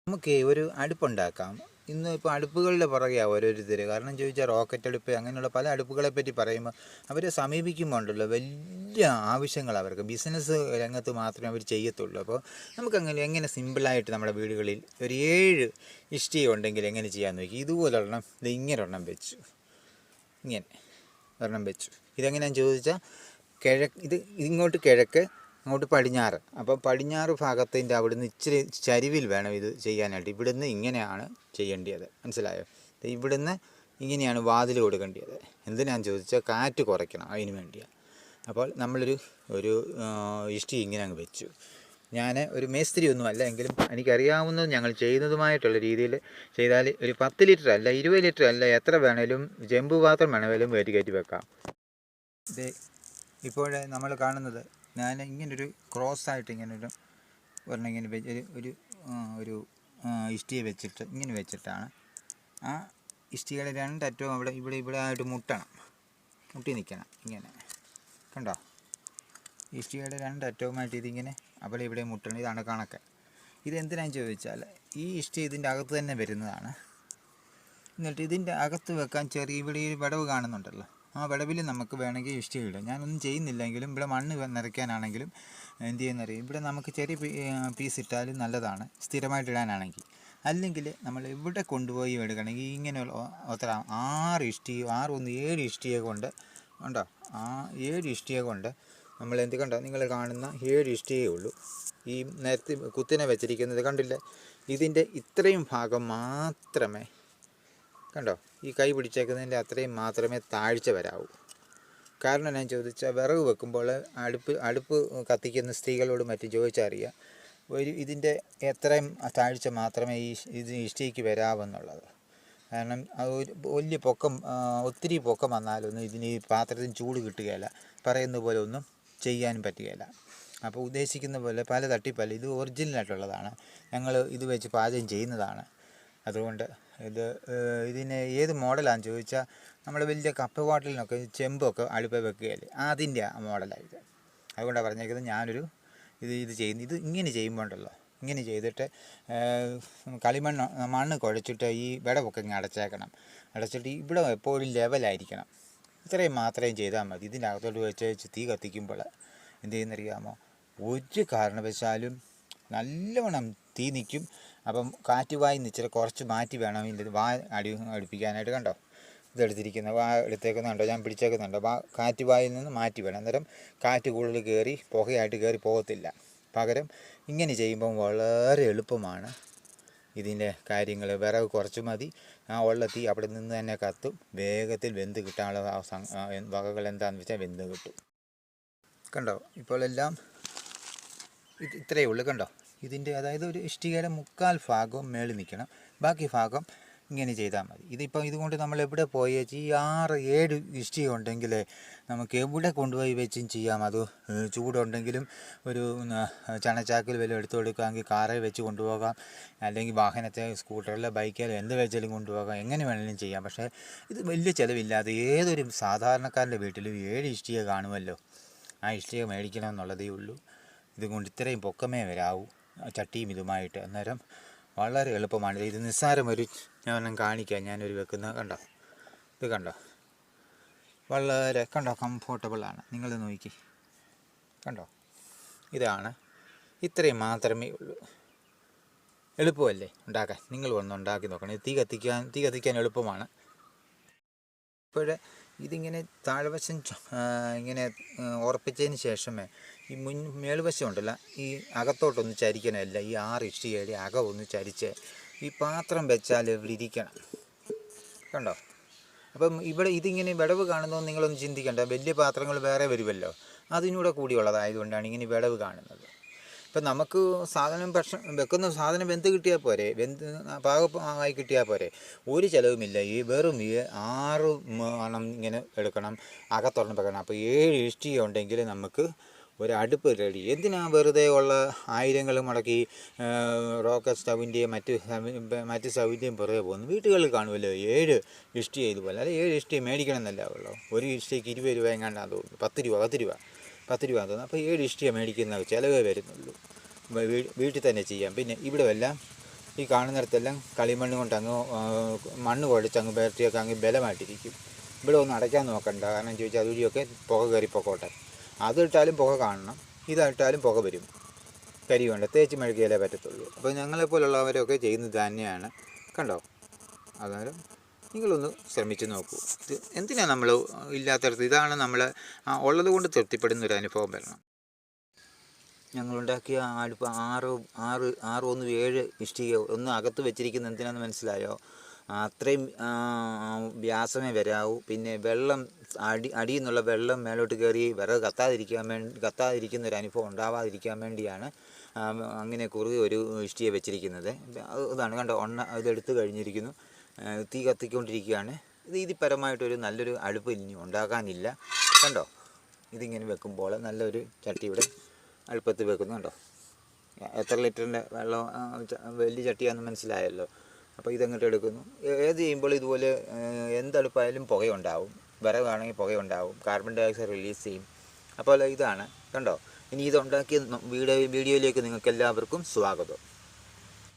നമുക്ക് ഒരു അടുപ്പുണ്ടാക്കാം. ഇന്ന് ഇപ്പോൾ അടുപ്പുകളുടെ പുറകെയാണ് ഓരോരുത്തർ. കാരണം ചോദിച്ചാൽ റോക്കറ്റ് അടുപ്പ് അങ്ങനെയുള്ള പല അടുപ്പുകളെ പറ്റി പറയുമ്പോൾ അവരെ സമീപിക്കുമ്പോൾ ഉണ്ടല്ലോ വലിയ ആവശ്യങ്ങൾ അവർക്ക് ബിസിനസ് രംഗത്ത് മാത്രമേ അവർ ചെയ്യത്തുള്ളൂ. അപ്പോൾ നമുക്കങ്ങനെ എങ്ങനെ സിമ്പിളായിട്ട് നമ്മുടെ വീടുകളിൽ ഒരു 7 ഇഷ്ടിക ഉണ്ടെങ്കിൽ എങ്ങനെ ചെയ്യാൻ നോക്കി. ഇതുപോലെ ഒരെണ്ണം ഇത് ഇങ്ങനെ ഒരെണ്ണം വെച്ചു, ഇങ്ങനെ ഒരെണ്ണം വെച്ചു. ഇതെങ്ങനെയാണെന്ന് ചോദിച്ചാൽ ഇത് ഇങ്ങോട്ട് കിഴക്ക്, അങ്ങോട്ട് പടിഞ്ഞാറ്. അപ്പോൾ പടിഞ്ഞാറ് ഭാഗത്തിൻ്റെ അവിടുന്ന് ഇച്ചിരി ചരിവിൽ വേണം ഇത് ചെയ്യാനായിട്ട്. ഇവിടുന്ന് ഇങ്ങനെയാണ് ചെയ്യേണ്ടത്, മനസ്സിലായോ? ഇവിടുന്ന് ഇങ്ങനെയാണ് വാതിൽ കൊടുക്കേണ്ടത്. എന്തിനാണെന്ന് ചോദിച്ചാൽ കാറ്റ് കുറയ്ക്കണം, അതിന് വേണ്ടിയാണ്. അപ്പോൾ നമ്മളൊരു ഇഷ്ടി ഇങ്ങനെ അങ്ങ് വെച്ചു. ഞാൻ ഒരു മേസ്ത്രി ഒന്നുമല്ല, എങ്കിലും എനിക്കറിയാവുന്നത് ഞങ്ങൾ ചെയ്യുന്നതുമായിട്ടുള്ള രീതിയിൽ ചെയ്താൽ ഒരു 10 ലിറ്റർ അല്ല, 20 ലിറ്റർ അല്ല, എത്ര വേണേലും ചെമ്പ് പാത്രം വേണമെങ്കിലും കയറ്റി വെക്കാം. ഇത് ഇപ്പോൾ നമ്മൾ കാണുന്നത് ഞാൻ ഇങ്ങനൊരു ക്രോസായിട്ട് ഇങ്ങനൊരു ഒരെണ്ണം ഇങ്ങനെ ഒരു ഇഷ്ടിക വെച്ചിട്ട് ഇങ്ങനെ വെച്ചിട്ടാണ് ആ ഇഷ്ടികയുടെ 2 അറ്റവും ഇവിടെ ആയിട്ട് മുട്ടി നിൽക്കണം. ഇങ്ങനെ കണ്ടോ? ഇഷ്ടികയുടെ 2 അറ്റവുമായിട്ട് ഇതിങ്ങനെ ഇവിടെ മുട്ടണം. ഇതാണ് കണക്ക്. ഇതെന്തിനാണെന്ന് ചോദിച്ചാൽ ഈ ഇഷ്ടിക ഇതിൻ്റെ അകത്ത് തന്നെ വരുന്നതാണ്. എന്നിട്ട് ഇതിൻ്റെ അകത്ത് വെക്കാൻ ഇവിടെ ഒരു വിടവ് കാണുന്നുണ്ടല്ലോ, ആ വിടവിൽ നമുക്ക് വേണമെങ്കിൽ ഇഷ്ടിക ഇടാം. ഞാനൊന്നും ചെയ്യുന്നില്ലെങ്കിലും ഇവിടെ മണ്ണ് നിറയ്ക്കാനാണെങ്കിലും എന്ത് ചെയ്യുന്നറിയാം, ഇവിടെ നമുക്ക് ചെറിയ പീസ് ഇട്ടാലും നല്ലതാണ് സ്ഥിരമായിട്ട് ഇടാനാണെങ്കിൽ. അല്ലെങ്കിൽ നമ്മൾ ഇവിടെ കൊണ്ടുപോയി എടുക്കണമെങ്കിൽ ഇങ്ങനെ 6 ഇഷ്ടിക 7 ഇഷ്ടിക കൊണ്ട് ഉണ്ടോ, 7 ഇഷ്ടിക കൊണ്ട് നമ്മൾ എന്ത് കണ്ടോ, നിങ്ങൾ കാണുന്ന 7 ഇഷ്ടികയേ ഉള്ളൂ. ഈ നേരത്തെ കുത്തിനെ വെച്ചിരിക്കുന്നത് കണ്ടില്ലേ, ഇതിൻ്റെ ഇത്രയും ഭാഗം മാത്രമേ കണ്ടോ, ഈ കൈ പിടിച്ചേക്കുന്നതിൻ്റെ അത്രയും മാത്രമേ താഴ്ച വരാവൂ. കാരണം ഞാൻ ചോദിച്ചാൽ വിറക് വെക്കുമ്പോൾ അടുപ്പ് കത്തിക്കുന്ന സ്ത്രീകളോട് മറ്റും ചോദിച്ചാൽ അറിയാം, ഇതിൻ്റെ എത്രയും താഴ്ച മാത്രമേ ഇത് ഇഷ്ടികയ്ക്ക് വരാവെന്നുള്ളത്. കാരണം വലിയ ഒത്തിരി പൊക്കം വന്നാലൊന്നും ഇതിന് ഈ പാത്രത്തിന് ചൂട് കിട്ടുകയില്ല, പറയുന്ന പോലെ ഒന്നും ചെയ്യാനും പറ്റുകയില്ല. അപ്പോൾ ഉദ്ദേശിക്കുന്ന പോലെ പല തട്ടിപ്പല്ല. ഇത് ഒറിജിനലായിട്ടുള്ളതാണ്, ഞങ്ങൾ ഇത് വെച്ച് പാചകം ചെയ്യുന്നതാണ്. അതുകൊണ്ട് ഇതിന് ഏത് മോഡലാണെന്ന് ചോദിച്ചാൽ നമ്മൾ വലിയ കപ്പ് ബോട്ടിലിനൊക്കെ ചെമ്പൊക്കെ അടുപ്പ് വെക്കുകയല്ലേ, അതിൻ്റെ മോഡലായത്. അതുകൊണ്ടാണ് പറഞ്ഞേക്കുന്നത് ഞാനൊരു ഇത് ചെയ്യുന്നു. ഇത് ഇങ്ങനെ ചെയ്യുമ്പോൾ ഉണ്ടല്ലോ, ഇങ്ങനെ ചെയ്തിട്ട് മണ്ണ് കുഴച്ചിട്ട് ഈ വിടവൊക്കെ ഇങ്ങനെ അടച്ചിട്ട് ഇവിടെ എപ്പോഴും ലെവലായിരിക്കണം. ഇത്രയും മാത്രമേ ചെയ്താൽ മതി. ഇതിൻ്റെ അകത്തോട്ട് വെച്ച് തീ കത്തിക്കുമ്പോൾ എന്ത് ചെയ്യുന്നറിയാമോ, ഒരു കാരണവശാലും നല്ലവണ്ണം തീ നിൽക്കും. അപ്പം കാറ്റുവായി നിച്ചിട്ട് കുറച്ച് മാറ്റി വേണം ഇത് അടുപ്പിക്കാനായിട്ട്. കണ്ടോ, ഇതെടുത്തിരിക്കുന്ന എടുത്തേക്കുന്നുണ്ടോ, ഞാൻ പിടിച്ചേക്കുന്നുണ്ടോ, കാറ്റുവായിൽ നിന്ന് മാറ്റി വേണം. അന്നേരം കാറ്റ് കൂടുതൽ കയറി പുകയായിട്ട് കയറി പോകത്തില്ല. പകരം ഇങ്ങനെ ചെയ്യുമ്പം വളരെ എളുപ്പമാണ് ഇതിൻ്റെ കാര്യങ്ങൾ. വിറക് കുറച്ച് മതി, ആ ഉള്ള തീ അവിടെ നിന്ന് തന്നെ കത്തും, വേഗത്തിൽ വെന്ത് കിട്ടാനുള്ള വകകൾ എന്താണെന്ന് വെച്ചാൽ വെന്ത് കിട്ടും. കണ്ടോ, ഇപ്പോൾ എല്ലാം ഇത്രയേ ഉള്ളൂ. കണ്ടോ, ഇതിൻ്റെ അതായത് ഒരു ഇഷ്ടികയുടെ 1/4 ഭാഗവും മേളിൽ നിൽക്കണം, ബാക്കി ഭാഗം ഇങ്ങനെ ചെയ്താൽ മതി. ഇതുകൊണ്ട് നമ്മൾ എവിടെ പോയി ഈ 6-7 ഇഷ്ടിക ഉണ്ടെങ്കിൽ നമുക്ക് എവിടെ കൊണ്ടുപോയി വെച്ചും ചെയ്യാം. അത് ചൂടുണ്ടെങ്കിലും ഒരു ചണച്ചാക്കിൽ വല്ലതും എടുത്തു കൊടുക്കാമെങ്കിൽ കാറിൽ വെച്ച് കൊണ്ടുപോകാം, അല്ലെങ്കിൽ വാഹനത്തെ സ്കൂട്ടറിലോ ബൈക്കിലോ എന്ത് വെച്ചാലും കൊണ്ടുപോകാം, എങ്ങനെ വേണമെങ്കിലും ചെയ്യാം. പക്ഷേ ഇത് വലിയ ചിലവില്ലാതെ ഏതൊരു സാധാരണക്കാരൻ്റെ വീട്ടിലും 7 ഇഷ്ടിക കാണുമല്ലോ, ആ ഇഷ്ടിക മേടിക്കണമെന്നുള്ളതേ ഉള്ളൂ. ഇതുകൊണ്ട് ഇത്രയും പൊക്കമേ വരാവൂ ചട്ടിയും ഇതുമായിട്ട്. അന്നേരം വളരെ എളുപ്പമാണ്. ഇത് നിസ്സാരമൊരു ഞാൻ കാണിക്കാം. ഞാനൊരു വെക്കുന്ന കണ്ടോ, ഇത് കണ്ടോ, വളരെ കണ്ടോ കംഫോർട്ടബിളാണ്. നിങ്ങൾ നോക്കി കണ്ടോ, ഇതാണ്. ഇത്രയും മാത്രമേ ഉള്ളൂ. എളുപ്പമല്ലേ ഉണ്ടാക്കാൻ? നിങ്ങൾ ഒന്ന് ഉണ്ടാക്കി നോക്കണം. തീ കത്തിക്കാൻ എളുപ്പമാണ്. ഇപ്പോഴേ ഇതിങ്ങനെ താഴ്വശം ഇങ്ങനെ ഉറപ്പിച്ചതിന് ശേഷമേ ഈ മേളുവശം ഉണ്ടല്ലോ, ഈ അകത്തോട്ടൊന്ന് ചരിക്കണമല്ല, ഈ 6 ഇഷ്ടികയുടെ അകം ഒന്ന് ചരിച്ച് ഈ പാത്രം വെച്ചാൽ ഇവിടെ ഇരിക്കണം. കണ്ടോ, അപ്പം ഇതിങ്ങനെ വിടവ് കാണുന്നതെന്ന് നിങ്ങളൊന്ന് ചിന്തിക്കണ്ട. വലിയ പാത്രങ്ങൾ വേറെ വരുമല്ലോ, അതിനൂടെ കൂടിയുള്ളതായതുകൊണ്ടാണ് ഇങ്ങനെ വിടവ് കാണുന്നത്. ഇപ്പം നമുക്ക് വെക്കുന്ന സാധനം വെന്ത് കിട്ടിയാൽ പോരെ, പാകമായി കിട്ടിയാൽ പോരെ, ഒരു ചിലവുമില്ല. വെറും 6 എണ്ണം ഇങ്ങനെ എടുക്കണം, അകത്തൊരെണ്ണം വെക്കണം. അപ്പോൾ 7 ഇഷ്ടിക ഉണ്ടെങ്കിൽ നമുക്ക് ഒരു അടുപ്പ് റെഡി. എന്തിനാ വെറുതെ ഉള്ള ആയിരങ്ങൾ മുടക്കി റോക്കറ്റ് സ്റ്റൗവിൻ്റെയും മറ്റ് സ്റ്റൗവിൻ്റെയും പുറകെ പോകുന്നു? വീട്ടുകളിൽ കാണുമല്ലോ 7 ഇഷ്ടിക ഇതുപോലെ. അല്ല 7 ഇഷ്ടിക മേടിക്കണം എന്നല്ല ഉള്ളൂ. ഒരു ഇഷ്ടികയ്ക്ക് 20 രൂപ എങ്ങാണ്ടാന്ന് തോന്നുന്നു, 10 രൂപ തോന്നുന്നു. അപ്പോൾ 7 ഇഷ്ടിക മേടിക്കുന്ന ചിലവേ വരുന്നുള്ളൂ. വീട്ടിൽ തന്നെ ചെയ്യാം. പിന്നെ ഇവിടെ എല്ലാം ഈ കാണുന്നിടത്തെല്ലാം കളിമണ്ണ് കൊണ്ട് അങ്ങ് മണ്ണ് കുഴച്ച് അങ്ങ് പുരട്ടിയൊക്കെ അങ്ങ് ബലമായിട്ടിരിക്കും. ഇവിടെ ഒന്നും അടയ്ക്കാൻ നോക്കണ്ട, കാരണം ചോദിച്ചാൽ അതുവഴിയൊക്കെ പുക കയറി പൊക്കോട്ടെ. അതിട്ടാലും പുക കാണണം, ഇതായിട്ടാലും പുക വരും. കരി വേണ്ട, തേച്ച് മെഴുകിയാലേ പറ്റത്തുള്ളൂ. അപ്പോൾ ഞങ്ങളെപ്പോലുള്ളവരൊക്കെ ചെയ്യുന്നത് തന്നെയാണ്. കണ്ടോ? അന്നേരം നിങ്ങളൊന്ന് ശ്രമിച്ച് നോക്കൂ. ഇത് എന്തിനാണ് നമ്മൾ ഇല്ലാത്തടത്ത്, ഇതാണ് നമ്മൾ ഉള്ളത് കൊണ്ട് തൃപ്തിപ്പെടുന്നൊരു അനുഭവം വരണം. ഞങ്ങളുണ്ടാക്കിയ അടുപ്പ് 7 ഇഷ്ടിക ഒന്ന് അകത്ത് വെച്ചിരിക്കുന്നത് എന്തിനാണെന്ന് മനസ്സിലായോ? അത്രയും വ്യാസമേ വരാവൂ. പിന്നെ വെള്ളം അടിയിൽ നിന്നുള്ള വെള്ളം മേലോട്ട് കയറി വിറക് കത്താതിരിക്കുന്നൊരു അനുഭവം ഉണ്ടാവാതിരിക്കാൻ വേണ്ടിയാണ് അങ്ങനെ കുറുകെ ഒരു ഇഷ്ടിക വെച്ചിരിക്കുന്നത്. അതാണ് കണ്ടോ, ഇതെടുത്ത് കഴിഞ്ഞിരിക്കുന്നു. തീ കത്തിക്കൊണ്ടിരിക്കുകയാണ്. ഇതിൽ പരമായിട്ടൊരു നല്ലൊരു അടുപ്പ് ഇനി ഉണ്ടാക്കാനില്ല. കണ്ടോ, ഇതിങ്ങനെ വെക്കുമ്പോൾ നല്ലൊരു ചട്ടി ഇവിടെ അടുപ്പത്ത് വെക്കുന്നു. കണ്ടോ, എത്ര ലിറ്ററിൻ്റെ വെള്ളം, വലിയ ചട്ടിയാണെന്ന് മനസ്സിലായല്ലോ. അപ്പോൾ ഇതെങ്ങോട്ട് എടുക്കുന്നു. ഏത് ചെയ്യുമ്പോൾ ഇതുപോലെ എന്തടുപ്പായാലും പുകയുണ്ടാവും, വിറകാണെങ്കിൽ പുകയുണ്ടാവും, കാർബൺ ഡൈ ഓക്സൈഡ് റിലീസ് ചെയ്യും. അപ്പോൾ ഇതാണ് കണ്ടോ. ഇനി ഇതുണ്ടാക്കിയ വീഡിയോയിലേക്ക് നിങ്ങൾക്ക് എല്ലാവർക്കും സ്വാഗതം.